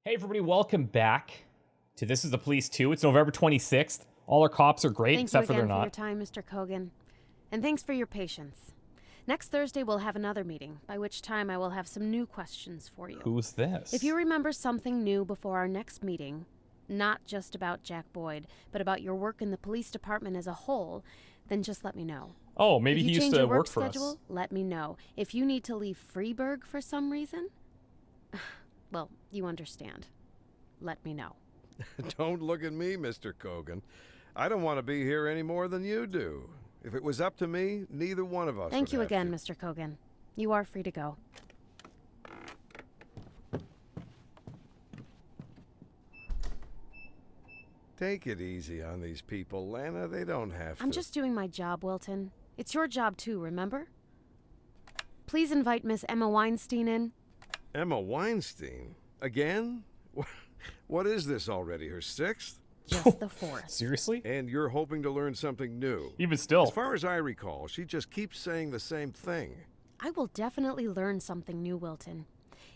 Hey everybody, welcome back to This is the Police 2. It's November 26th. All our cops are great, except for they're not. Thank you again for your time, Mr. Kogan. And thanks for your patience. Next Thursday we'll have another meeting, by which time I will have some new questions for you. Who's this? If you remember something new before our next meeting, not just about Jack Boyd, but about your work in the police department as a whole, then just let me know. Oh, maybe he used to work for schedule, us. Let me know. If you need to leave Freeburg for some reason, well, you understand. Let me know. Don't look at me, Mr. Kogan. I don't want to be here any more than you do. If it was up to me, neither one of us Thank you would have again, to. Mr. Kogan. You are free to go. Take it easy on these people, Lana. They don't have to. I'm just doing my job, Wilton. It's your job too, remember? Please invite Miss Emma Weinstein in. Emma Weinstein? Again? What is this already, her sixth? Just the fourth. Seriously? And you're hoping to learn something new. Even still. As far as I recall, she just keeps saying the same thing. I will definitely learn something new, Wilton.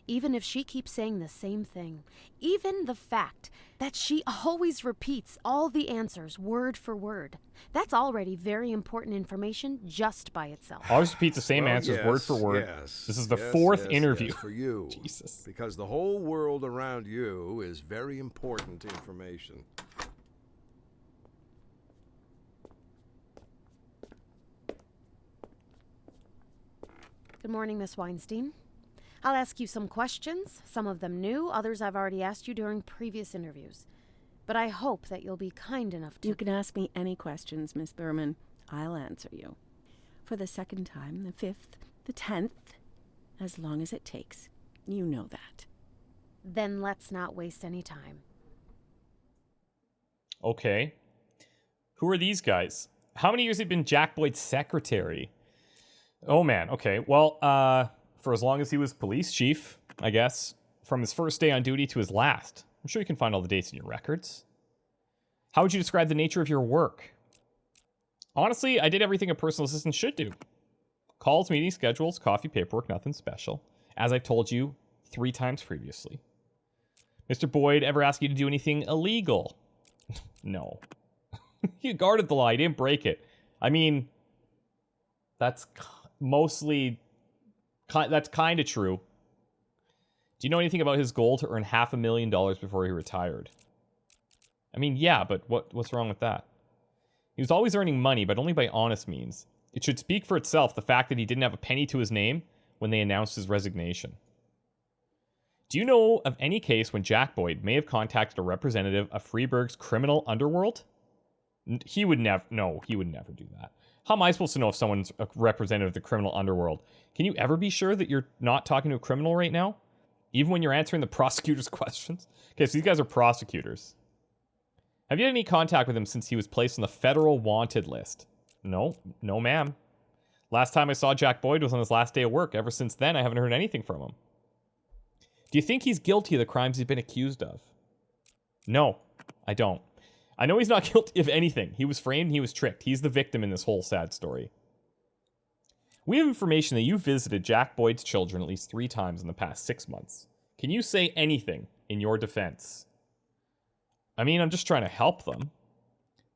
Even if she keeps saying the same thing. Even the fact that she always repeats all the answers word for word. That's already very important information just by itself. Always repeats the same answers yes, word for word. Yes, This is the fourth interview. Yes, for you. Jesus. Because the whole world around you is very important information. Good morning, Miss Weinstein. I'll ask you some questions, some of them new, others I've already asked you during previous interviews. But I hope that you'll be kind enough to... You can ask me any questions, Miss Berman. I'll answer you. For the second time, the 5th, the 10th, as long as it takes. You know that. Then let's not waste any time. Okay. Who are these guys? How many years have you been Jack Boyd's secretary? Oh man, okay. Well, for as long as he was police chief, I guess. From his first day on duty to his last. I'm sure you can find all the dates in your records. How would you describe the nature of your work? Honestly, I did everything a personal assistant should do. Calls, meetings, schedules, coffee, paperwork, nothing special. As I've told you 3 times previously. Mr. Boyd ever ask you to do anything illegal? No. You guarded the law, you didn't break it. I mean, that's mostly... That's kind of true. Do you know anything about his goal to earn $500,000 before he retired? I mean, yeah, but what's wrong with that? He was always earning money, but only by honest means. It should speak for itself, the fact that he didn't have a penny to his name when they announced his resignation. Do you know of any case when Jack Boyd may have contacted a representative of Freeburg's criminal underworld? He would never do that. How am I supposed to know if someone's a representative of the criminal underworld? Can you ever be sure that you're not talking to a criminal right now? Even when you're answering the prosecutor's questions? Okay, so these guys are prosecutors. Have you had any contact with him since he was placed on the federal wanted list? No, ma'am. Last time I saw Jack Boyd was on his last day of work. Ever since then, I haven't heard anything from him. Do you think he's guilty of the crimes he's been accused of? No, I don't. I know he's not guilty of anything. He was framed, he was tricked. He's the victim in this whole sad story. We have information that you visited Jack Boyd's children at least 3 times in the past 6 months. Can you say anything in your defense? I mean, I'm just trying to help them.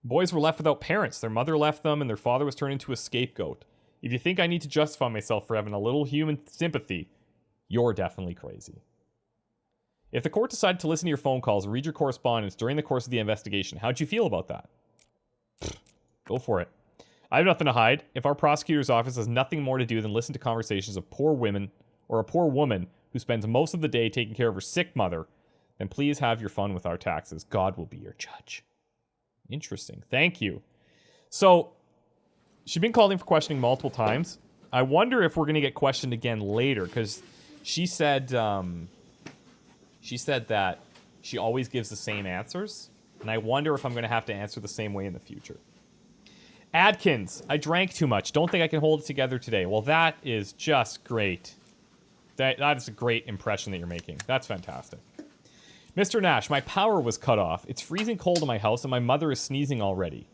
Boys were left without parents. Their mother left them, and their father was turned into a scapegoat. If you think I need to justify myself for having a little human sympathy, you're definitely crazy. If the court decided to listen to your phone calls and read your correspondence during the course of the investigation, how'd you feel about that? Go for it. I have nothing to hide. If our prosecutor's office has nothing more to do than listen to conversations of poor women or a poor woman who spends most of the day taking care of her sick mother, then please have your fun with our taxes. God will be your judge. Interesting. Thank you. So, she's been called in for questioning multiple times. I wonder if we're going to get questioned again later, because she said that she always gives the same answers, and I wonder if I'm going to have to answer the same way in the future. Adkins, I drank too much. Don't think I can hold it together today. Well, that is just great. That is a great impression that you're making. That's fantastic. Mr. Nash, my power was cut off. It's freezing cold in my house, and my mother is sneezing already.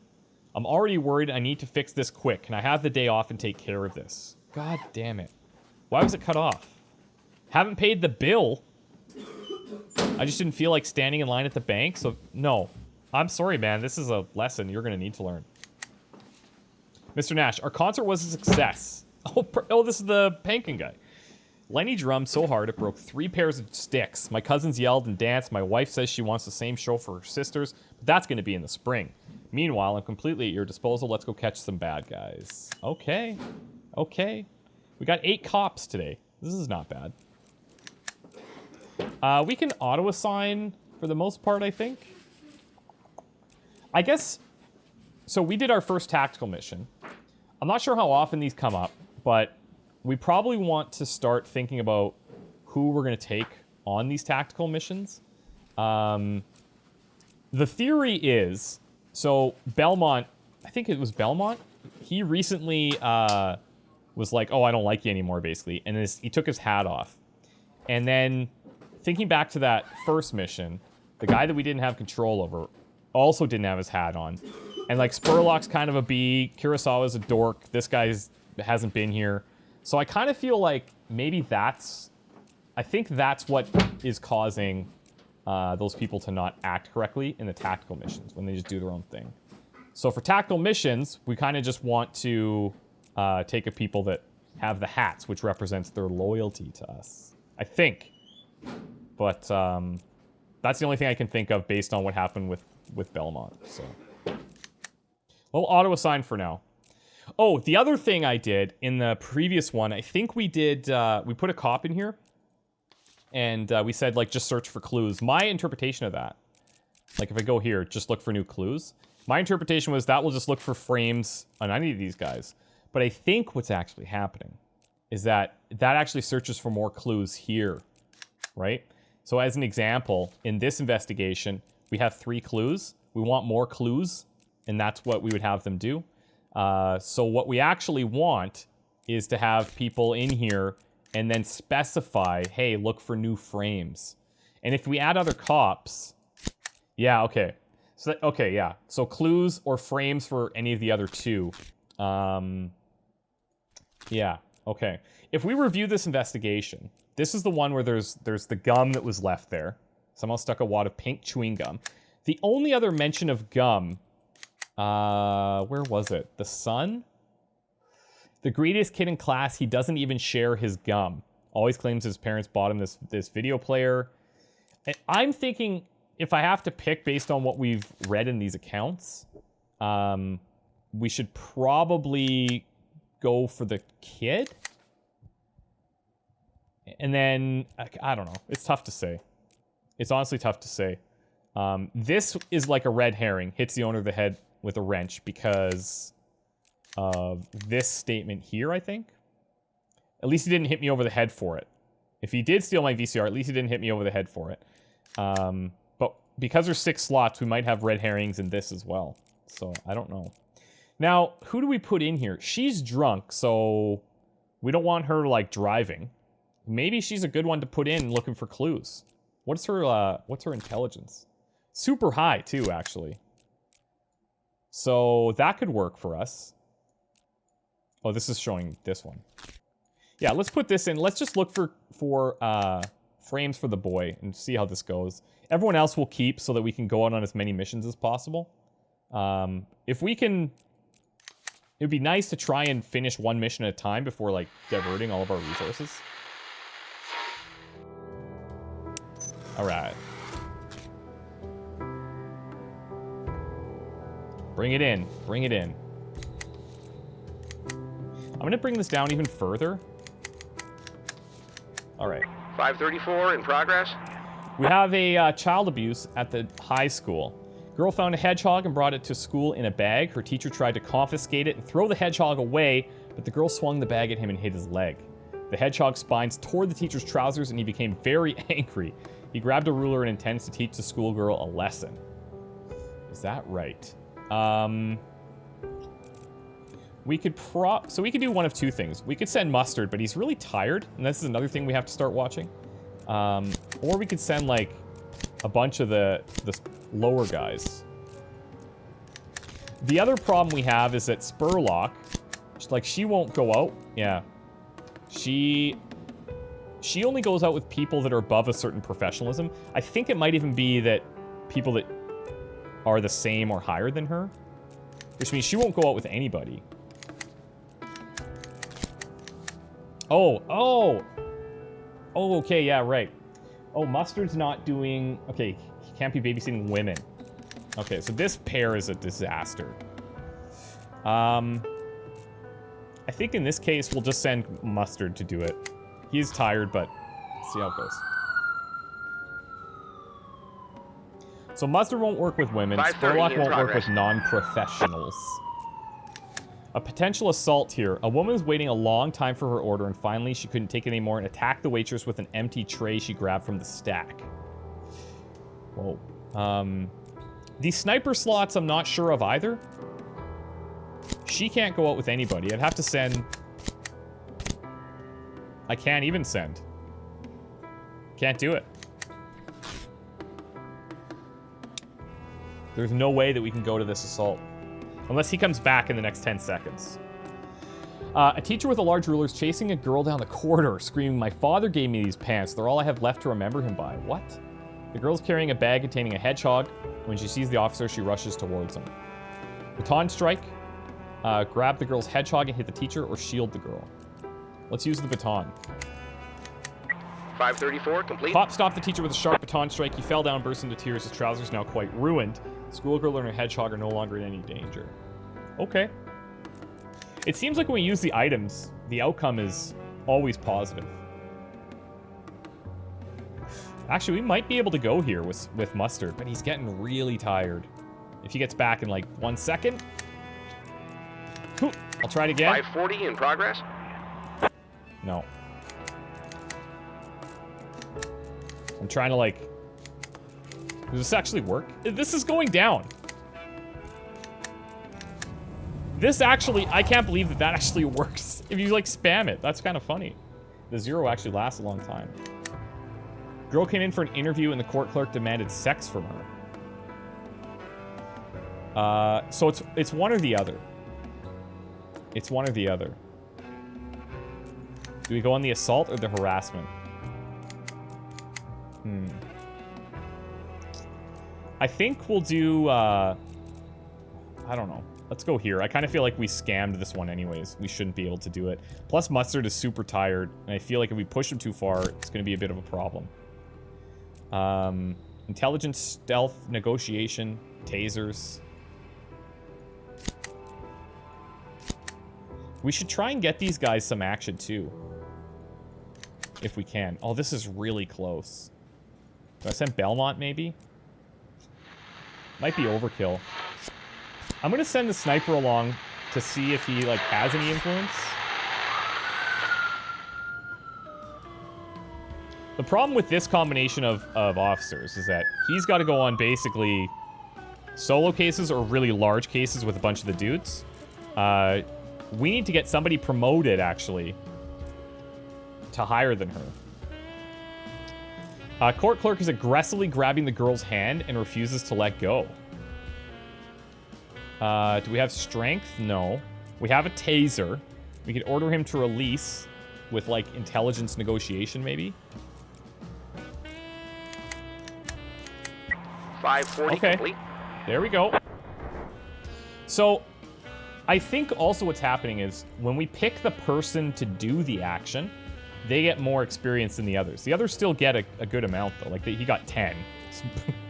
I'm already worried I need to fix this quick. Can I have the day off and take care of this? God damn it. Why was it cut off? Haven't paid the bill. I just didn't feel like standing in line at the bank, so no. I'm sorry, man. This is a lesson you're going to need to learn. Mr. Nash, our concert was a success. Oh, this is the Pankin guy. Lenny drummed so hard it broke 3 pairs of sticks. My cousins yelled and danced. My wife says she wants the same show for her sisters, but that's going to be in the spring. Meanwhile, I'm completely at your disposal. Let's go catch some bad guys. Okay. Okay. We got 8 cops today. This is not bad. We can auto-assign for the most part, I think. I guess... So we did our first tactical mission. I'm not sure how often these come up, but we probably want to start thinking about who we're going to take on these tactical missions. The theory is... So Belmont... I think it was Belmont? He recently was like, oh, I don't like you anymore, basically. And he took his hat off. And then, thinking back to that first mission, the guy that we didn't have control over also didn't have his hat on. And, like, Spurlock's kind of a B. Kurosawa's a dork. This guy hasn't been here. So I kind of feel like maybe that's... I think that's what is causing those people to not act correctly in the tactical missions, when they just do their own thing. So for tactical missions, we kind of just want to take a people that have the hats, which represents their loyalty to us. I think. But that's the only thing I can think of based on what happened with Belmont. So we'll auto-assign for now. Oh, the other thing I did in the previous one, I think we did, we put a cop in here. And we said, like, just search for clues. My interpretation of that, like, if I go here, just look for new clues. My interpretation was that will just look for frames on any of these guys. But I think what's actually happening is that actually searches for more clues here, right? So as an example, in this investigation, we have 3 clues. We want more clues, and that's what we would have them do. So what we actually want is to have people in here and then specify, hey, look for new frames. And if we add other cops, yeah, okay. So okay, yeah. So clues or frames for any of the other 2. Yeah, okay. If we review this investigation, this is the one where there's the gum that was left there. Someone stuck a wad of pink chewing gum. The only other mention of gum, where was it? The son? The greediest kid in class, he doesn't even share his gum. Always claims his parents bought him this video player. And I'm thinking, if I have to pick based on what we've read in these accounts, we should probably go for the kid. And then, I don't know. It's tough to say. It's honestly tough to say. This is like a red herring. Hits the owner of the head with a wrench because of this statement here, I think. At least he didn't hit me over the head for it. If he did steal my VCR, at least he didn't hit me over the head for it. But because there's 6 slots, we might have red herrings in this as well. So, I don't know. Now, who do we put in here? She's drunk, so we don't want her, like, driving. Maybe she's a good one to put in looking for clues. What's her intelligence? Super high, too, actually. So, that could work for us. Oh, this is showing this one. Yeah, let's put this in. Let's just look for frames for the boy and see how this goes. Everyone else will keep so that we can go out on as many missions as possible. If we can... It would be nice to try and finish one mission at a time before, like, diverting all of our resources. Alright. Bring it in. Bring it in. I'm going to bring this down even further. Alright. 534 in progress. We have a child abuse at the high school. Girl found a hedgehog and brought it to school in a bag. Her teacher tried to confiscate it and throw the hedgehog away, but the girl swung the bag at him and hit his leg. The hedgehog's spines tore the teacher's trousers and he became very angry. He grabbed a ruler and intends to teach the schoolgirl a lesson. Is that right? We could so we could do one of 2 things. We could send Mustard, but he's really tired, and this is another thing we have to start watching. Or we could send, like, a bunch of the lower guys. The other problem we have is that Spurlock, like, she won't go out. Yeah. She she only goes out with people that are above a certain professionalism. I think it might even be that people that are the same or higher than her, which means she won't go out with anybody. Oh, okay, yeah, right. Oh, Mustard's not doing... Okay, he can't be babysitting women. Okay, so this pair is a disaster. I think in this case, we'll just send Mustard to do it. He's tired, but let's see how it goes. So Mustard won't work with women. Spurlock won't work with non-professionals. A potential assault here. A woman was waiting a long time for her order, and finally she couldn't take it anymore and attacked the waitress with an empty tray she grabbed from the stack. Whoa. These sniper slots I'm not sure of either. She can't go out with anybody. I'd have to send... I can't even send. Can't do it. There's no way that we can go to this assault. Unless he comes back in the next 10 seconds. A teacher with a large ruler is chasing a girl down the corridor, screaming, "My father gave me these pants. They're all I have left to remember him by." What? The girl's carrying a bag containing a hedgehog. When she sees the officer, she rushes towards him. Baton strike. Grab the girl's hedgehog and hit the teacher, or shield the girl. Let's use the baton. 534, complete. Pop stopped the teacher with a sharp baton strike. He fell down and burst into tears. His trousers now quite ruined. The schoolgirl and her hedgehog are no longer in any danger. Okay. It seems like when we use the items, the outcome is always positive. Actually, we might be able to go here with Mustard, but he's getting really tired. If he gets back in like 1 second. I'll try it again. 540 in progress. No. I'm trying to like... Does this actually work? This is going down. This actually... I can't believe that that actually works. If you like spam it. That's kind of funny. The 0 actually lasts a long time. Girl came in for an interview and the court clerk demanded sex from her. So it's one or the other. It's one or the other. Do we go on the assault or the harassment? I think we'll do, I don't know. Let's go here. I kind of feel like we scammed this one anyways. We shouldn't be able to do it. Plus, Mustard is super tired, and I feel like if we push him too far, it's going to be a bit of a problem. Intelligence, stealth, negotiation, tasers. We should try and get these guys some action, too. If we can. Oh, this is really close. Do I send Belmont, maybe? Might be overkill. I'm gonna send the sniper along to see if he, like, has any influence. The problem with this combination of officers is that he's got to go on basically solo cases or really large cases with a bunch of the dudes. We need to get somebody promoted, actually, to higher than her. Court clerk is aggressively grabbing the girl's hand and refuses to let go. Do we have strength? No. We have a taser. We could order him to release with, like, intelligence negotiation, maybe. 540 okay. complete. There we go. So, I think also what's happening is when we pick the person to do the action, they get more experience than the others. The others still get a good amount, though. Like, he got 10. It's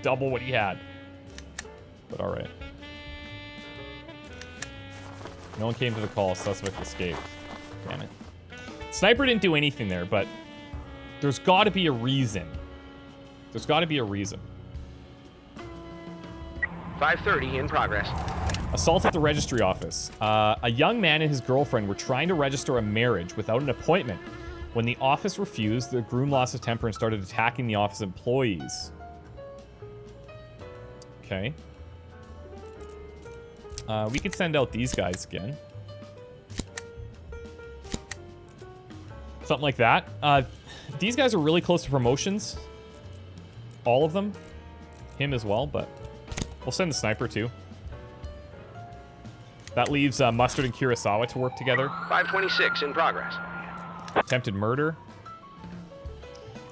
double what he had. But all right. No one came to the call. Suspect escaped. Damn it. Sniper didn't do anything there, but there's got to be a reason. There's got to be a reason. 530 in progress. Assault at the registry office. A young man and his girlfriend were trying to register a marriage without an appointment. When the office refused, the groom lost his temper and started attacking the office employees. Okay. We could send out these guys again. Something like that. These guys are really close to promotions. All of them. Him as well, but we'll send the sniper too. That leaves Mustard and Kurosawa to work together. 526 in progress. Attempted murder.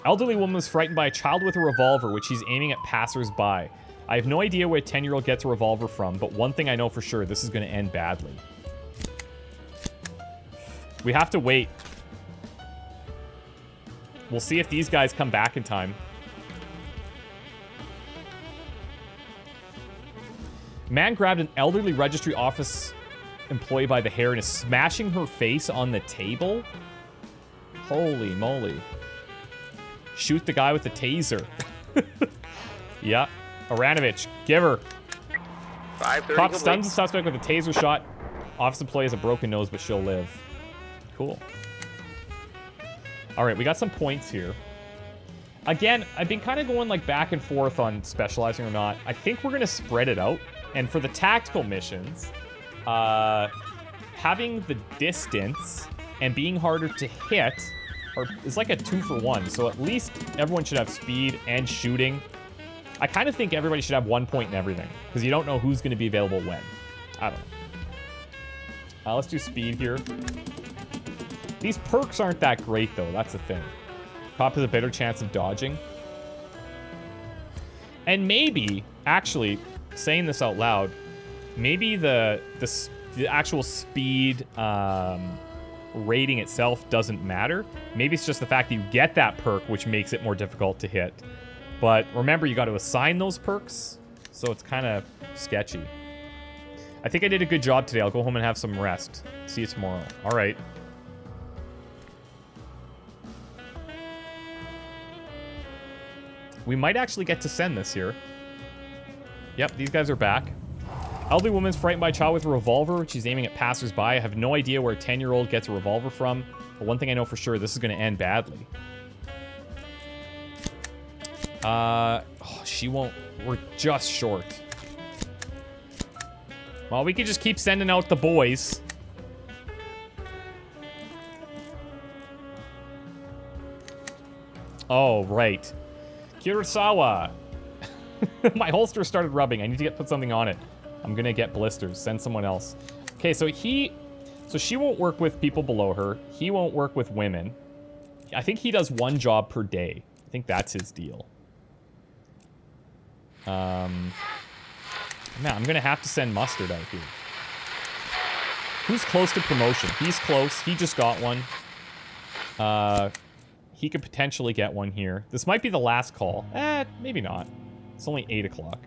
Elderly woman was frightened by a child with a revolver, which she's aiming at passers-by. I have no idea where a 10-year-old gets a revolver from, but one thing I know for sure, this is going to end badly. We have to wait. We'll see if these guys come back in time. Man grabbed an elderly registry office employee by the hair and is smashing her face on the table. Holy moly. Shoot the guy with the taser. Yeah. Aranovich, give her. 5:30 Cop complete. stuns the suspect with a taser shot. Office employee has a broken nose, but she'll live. Cool. All right, we got some points here. Again, I've been kind of going like back and forth on specializing or not. I think we're going to spread it out. And for the tactical missions, having the distance and being harder to hit is like a 2-for-1. So at least everyone should have speed and shooting. I kind of think everybody should have 1 point in everything, because you don't know who's going to be available when. I don't know. Let's do speed here. These perks aren't that great, though. That's the thing. Cop has a better chance of dodging. And maybe, actually, saying this out loud, maybe the actual speed rating itself doesn't matter. Maybe it's just the fact that you get that perk, which makes it more difficult to hit. But remember, you got to assign those perks, so it's kind of sketchy. I think I did a good job today. I'll go home and have some rest. See you tomorrow. All right. We might actually get to send this here. Yep, these guys are back. Elderly woman's frightened by a child with a revolver. She's aiming at passers-by. I have no idea where a 10-year-old gets a revolver from. But one thing I know for sure, this is going to end badly. She won't. We're just short. Well, we could just keep sending out the boys. Oh, right. Kurosawa. My holster started rubbing. I need to put something on it. I'm gonna get blisters. Send someone else. Okay, so she won't work with people below her. He won't work with women. I think he does one job per day. I think that's his deal. Man, I'm gonna have to send Mustard out here. Who's close to promotion? He's close. He just got one. He could potentially get one here. This might be the last call. Maybe not. It's only 8 o'clock.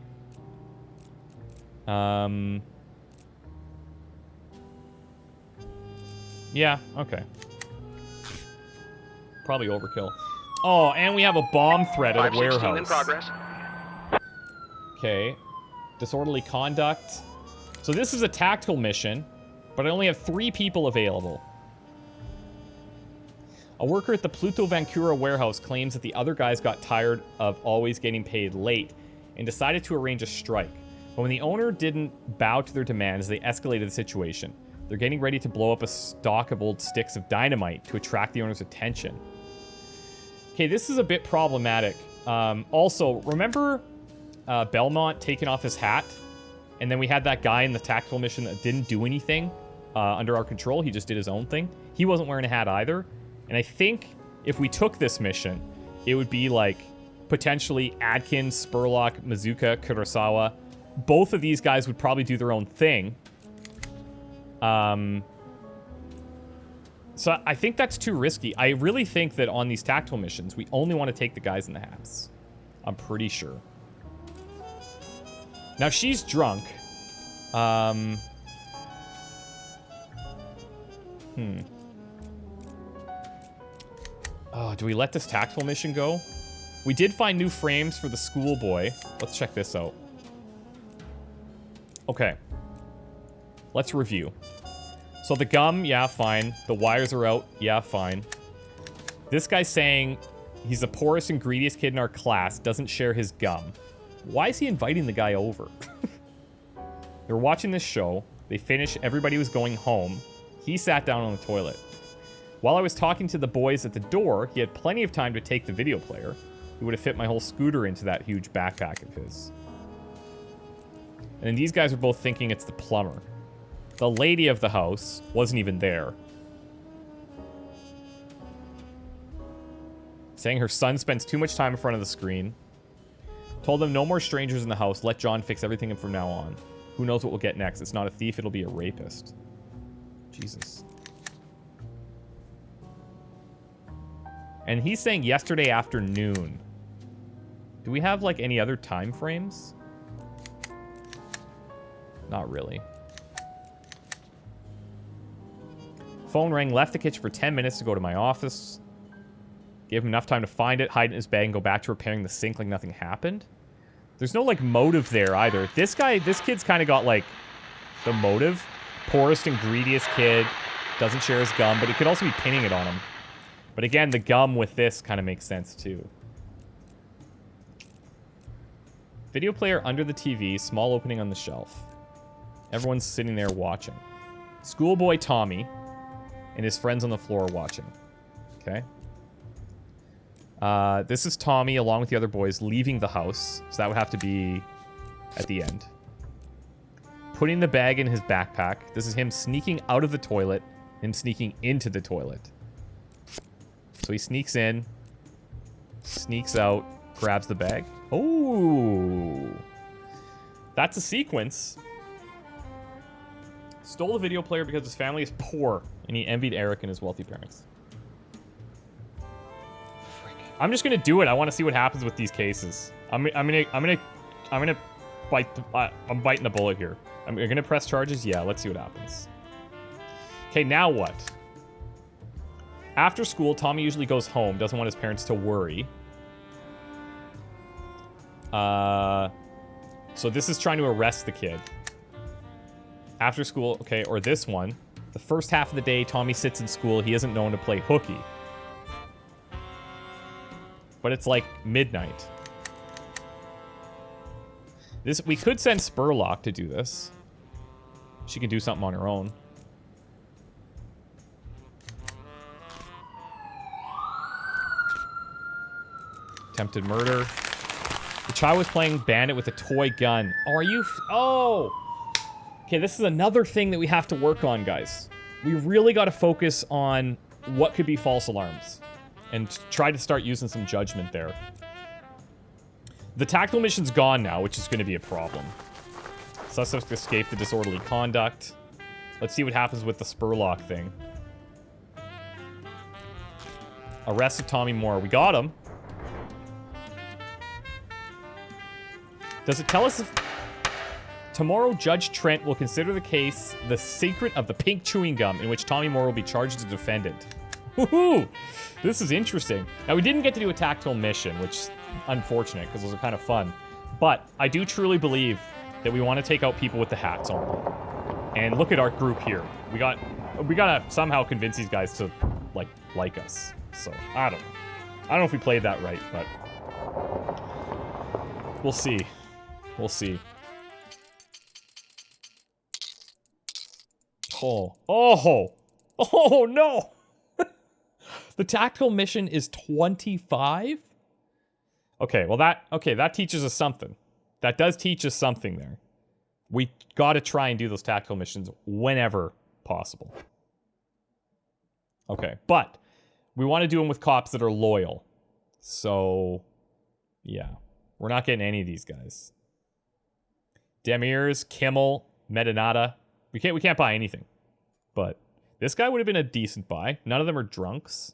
Yeah, okay. Probably overkill. Oh, and we have a bomb threat at a 5:16 in warehouse. progress. Okay. Disorderly conduct. So this is a tactical mission, but I only have 3 people available. A worker at the Pluto Vancouver warehouse claims that the other guys got tired of always getting paid late and decided to arrange a strike. But when the owner didn't bow to their demands, they escalated the situation. They're getting ready to blow up a stock of old sticks of dynamite to attract the owner's attention. Okay, this is a bit problematic. Also, remember Belmont taking off his hat? And then we had that guy in the tactical mission that didn't do anything under our control. He just did his own thing. He wasn't wearing a hat either. And I think if we took this mission, it would be like potentially Adkins, Spurlock, Mizuka, Kurosawa. Both of these guys would probably do their own thing. So I think that's too risky. I really think that on these tactical missions, we only want to take the guys in the hats. I'm pretty sure. Now, she's drunk. Oh, do we let this tactical mission go? We did find new frames for the schoolboy. Let's check this out. Okay. Let's review. So the gum, yeah, fine. The wires are out, yeah, fine. This guy's saying he's the poorest and greediest kid in our class, doesn't share his gum. Why is he inviting the guy over? They were watching this show. They finished. Everybody was going home. He sat down on the toilet. While I was talking to the boys at the door, he had plenty of time to take the video player. He would have fit my whole scooter into that huge backpack of his. And then these guys are both thinking it's the plumber. The lady of the house wasn't even there. saying her son spends too much time in front of the screen. Told them no more strangers in the house. Let John fix everything from now on. Who knows what we'll get next? It's not a thief, it'll be a rapist. Jesus. And he's saying yesterday afternoon. Do we have, like, any other time frames? Not really. Phone rang, left the kitchen for 10 minutes to go to my office. Gave him enough time to find it, hide it in his bag, and go back to repairing the sink like nothing happened. There's no, like, motive there either. This kid's kind of got, like, the motive. Poorest and greediest kid. Doesn't share his gum, but he could also be pinning it on him. But again, the gum with this kind of makes sense, too. Video player under the TV, small opening on the shelf. Everyone's sitting there watching. Schoolboy Tommy and his friends on the floor watching. Okay. This is Tommy, along with the other boys, leaving the house. So that would have to be at the end. Putting the bag in his backpack. This is him sneaking out of the toilet. Him sneaking into the toilet. So he sneaks in. Sneaks out. Grabs the bag. Oh. That's a sequence. Stole the video player because his family is poor. And he envied Eric and his wealthy parents. I'm just gonna do it. I want to see what happens with these cases. I'm gonna bite. I'm biting the bullet here. I'm gonna press charges. Yeah, let's see what happens. Okay, now what? After school, Tommy usually goes home. Doesn't want his parents to worry. So this is trying to arrest the kid. After school, okay, or this one. The first half of the day, Tommy sits in school. He isn't known to play hooky. But it's like midnight. We could send Spurlock to do this. She can do something on her own. Attempted murder. The child was playing bandit with a toy gun. Oh, are you... Oh! Okay, this is another thing that we have to work on, guys. We really got to focus on what could be false alarms. And try to start using some judgment there. The tactical mission's gone now, which is going to be a problem. Suspects escaped the disorderly conduct. Let's see what happens with the Spurlock thing. Arrest of Tommy Moore. We got him. Does it tell us if... Tomorrow, Judge Trent will consider the case The Secret of the Pink Chewing Gum, in which Tommy Moore will be charged as a defendant. Woohoo! This is interesting. Now, we didn't get to do a tactical mission, which is unfortunate, because those are kind of fun. But I do truly believe that we want to take out people with the hats on. And look at our group here. We gotta somehow convince these guys to, like us. So, I don't know. I don't know if we played that right, but... We'll see. We'll see. Oh. Oh! Oh, no! The tactical mission is 25? Okay, well that teaches us something. That does teach us something there. We gotta try and do those tactical missions whenever possible. Okay, but we want to do them with cops that are loyal. So, yeah. We're not getting any of these guys. Demirs, Kimmel, Medinata. We can't buy anything. But this guy would have been a decent buy. None of them are drunks.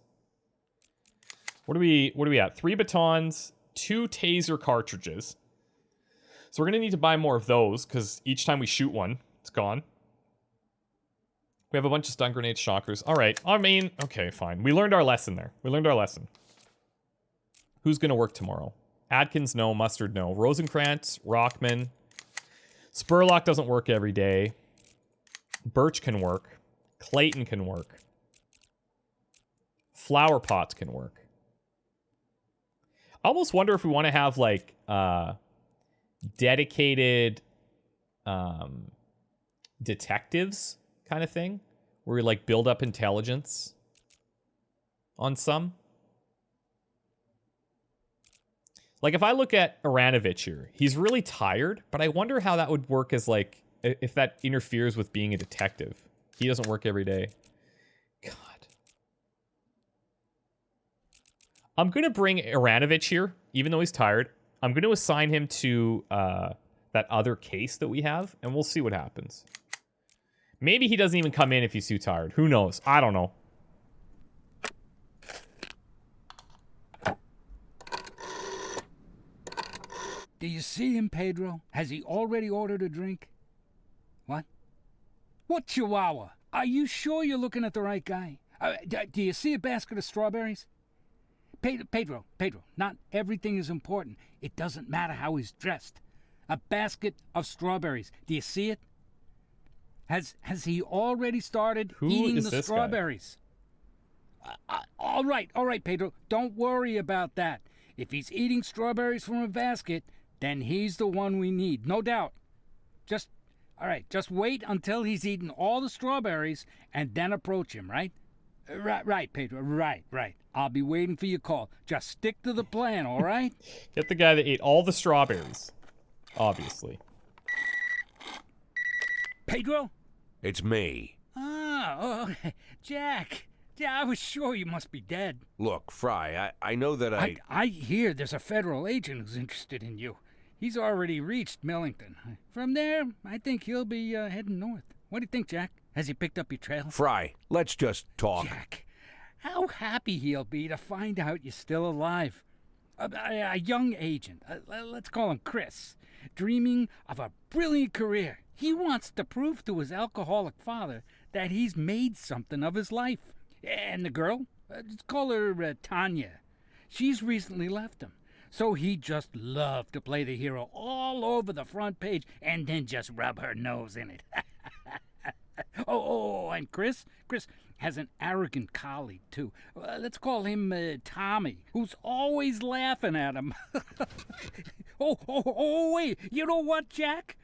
What are we at? 3 batons, 2 taser cartridges. So we're going to need to buy more of those, because each time we shoot one, it's gone. We have a bunch of stun grenades, shockers. All right. I mean, okay, fine. We learned our lesson there. We learned our lesson. Who's going to work tomorrow? Adkins, no. Mustard, no. Rosenkrantz, Rockman. Spurlock doesn't work every day. Birch can work. Clayton can work. Flower Pots can work. I almost wonder if we want to have, like, dedicated detectives kind of thing, where we, like, build up intelligence on some. Like, if I look at Aranovich here, he's really tired, but I wonder how that would work as, like, if that interferes with being a detective. He doesn't work every day. God. I'm going to bring Iranovich here, even though he's tired. I'm going to assign him to that other case that we have, and we'll see what happens. Maybe he doesn't even come in if he's too tired. Who knows? I don't know. Do you see him, Pedro? Has he already ordered a drink? What? What chihuahua? Are you sure you're looking at the right guy? Do you see a basket of strawberries? Pedro, not everything is important. It doesn't matter how he's dressed. A basket of strawberries. Do you see it? Has he already started eating the strawberries? All right, Pedro. Don't worry about that. If he's eating strawberries from a basket, then he's the one we need, no doubt. Just wait until he's eaten all the strawberries and then approach him, right? Right, Pedro, right. I'll be waiting for your call. Just stick to the plan, all right? Get the guy that ate all the strawberries. Obviously. Pedro? It's me. Okay. Jack. Yeah, I was sure you must be dead. Look, Fry, I know that I hear there's a federal agent who's interested in you. He's already reached Millington. From there, I think he'll be heading north. What do you think, Jack? Has he picked up your trail? Fry, let's just talk. Jack, how happy he'll be to find out you're still alive. A young agent, let's call him Chris, dreaming of a brilliant career. He wants to prove to his alcoholic father that he's made something of his life. And the girl, let's call her Tanya. She's recently left him. So he'd just love to play the hero all over the front page and then just rub her nose in it. And Chris has an arrogant colleague, too. Let's call him Tommy, who's always laughing at him. Wait, you know what, Jack?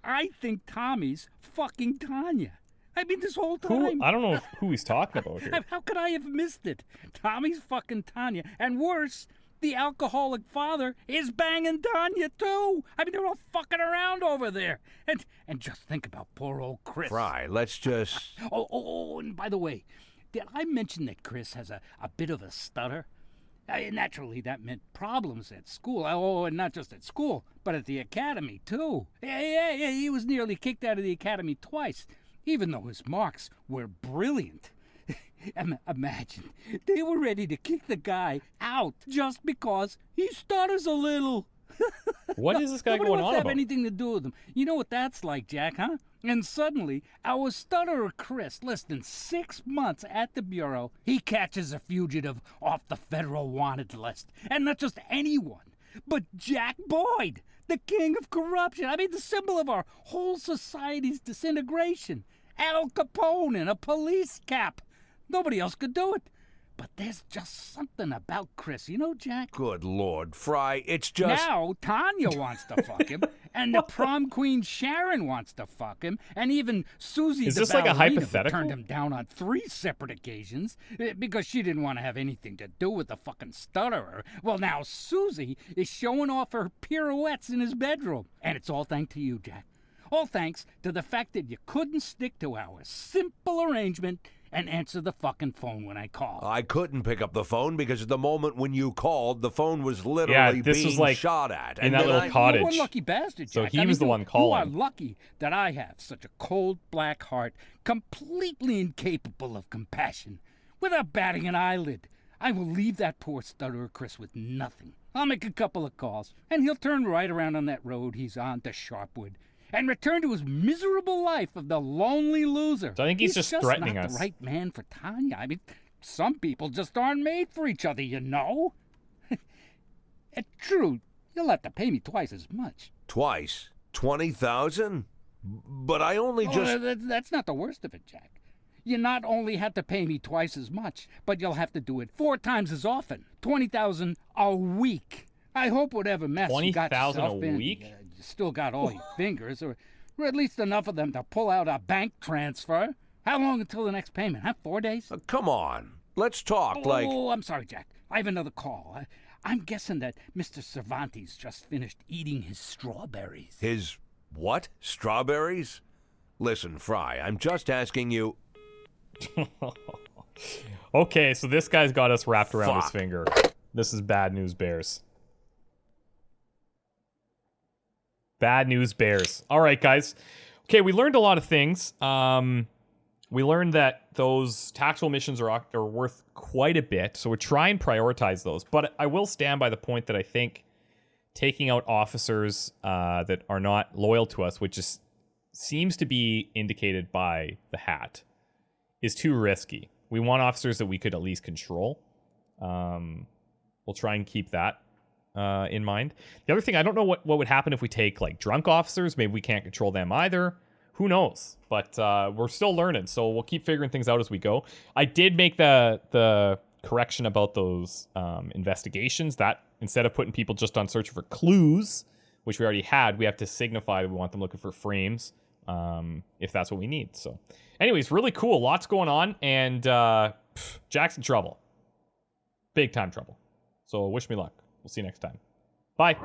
I think Tommy's fucking Tanya. I mean, this whole time. I don't know who he's talking about here. How could I have missed it? Tommy's fucking Tanya. And worse, the alcoholic father is banging Tanya, too. I mean, they're all fucking around over there. And just think about poor old Chris. Fry, let's just... And by the way, did I mention that Chris has a bit of a stutter? Naturally, that meant problems at school. And not just at school, but at the academy, too. Yeah, he was nearly kicked out of the academy twice, even though his marks were brilliant. Imagine, they were ready to kick the guy out just because he stutters a little. What is this guy going on about? Have about? anything to do with him. You know what that's like, Jack, huh? And suddenly, our stutterer Chris, less than 6 months at the Bureau, he catches a fugitive off the federal wanted list. And not just anyone, but Jack Boyd, the king of corruption. I mean, the symbol of our whole society's disintegration. Al Capone in a police cap. Nobody else could do it. But there's just something about Chris, you know, Jack? Good Lord, Fry, it's just... Now Tanya wants to fuck him, and the prom queen Sharon wants to fuck him, and even Susie Is the this like a ballerina, who hypothetical? turned him down on 3 separate occasions because she didn't want to have anything to do with the fucking stutterer. Well, now Susie is showing off her pirouettes in his bedroom. And it's all thanks to you, Jack. All thanks to the fact that you couldn't stick to our simple arrangement and answer the fucking phone when I called. I couldn't pick up the phone because at the moment when you called, the phone was literally was like shot at. in that little cottage. You're one lucky bastard, Jack. So he was the one calling. You are lucky that I have such a cold, black heart, completely incapable of compassion. Without batting an eyelid, I will leave that poor stutterer Chris with nothing. I'll make a couple of calls, and he'll turn right around on that road he's on to Sharpwood and return to his miserable life of the lonely loser. So I think he's just threatening not us. the right man for Tanya. I mean, some people just aren't made for each other, you know. True, you'll have to pay me twice as much. Twice? 20,000? But I only just... That's not the worst of it, Jack. You not only have to pay me twice as much, but you'll have to do it 4 times as often. 20,000 a week. I hope whatever mess you got 20,000 yourself a in, week? you still got all your fingers, or at least enough of them to pull out a bank transfer. How long until the next payment, huh? 4 days? Come on. Let's talk like... Oh, I'm sorry, Jack. I have another call. I'm guessing that Mr. Cervantes just finished eating his strawberries. His what? Strawberries? Listen, Fry, I'm just asking you... Okay, so this guy's got us wrapped around his Fuck. finger. This is bad news bears. Bad news bears. All right, guys. Okay, we learned a lot of things. We learned that those tactical missions are worth quite a bit, so we're trying to prioritize those. But I will stand by the point that I think taking out officers that are not loyal to us, which seems to be indicated by the hat, is too risky. We want officers that we could at least control. We'll try and keep that in mind. The other thing, I don't know what would happen if we take like drunk officers. Maybe we can't control them either. Who knows? But we're still learning, so we'll keep figuring things out as we go. I did make the correction about those investigations, that instead of putting people just on search for clues, which we already had, we have to signify that we want them looking for frames, if that's what we need. So anyways, really cool. Lots going on, and Jack's in trouble. Big time trouble. So wish me luck. We'll see you next time. Bye.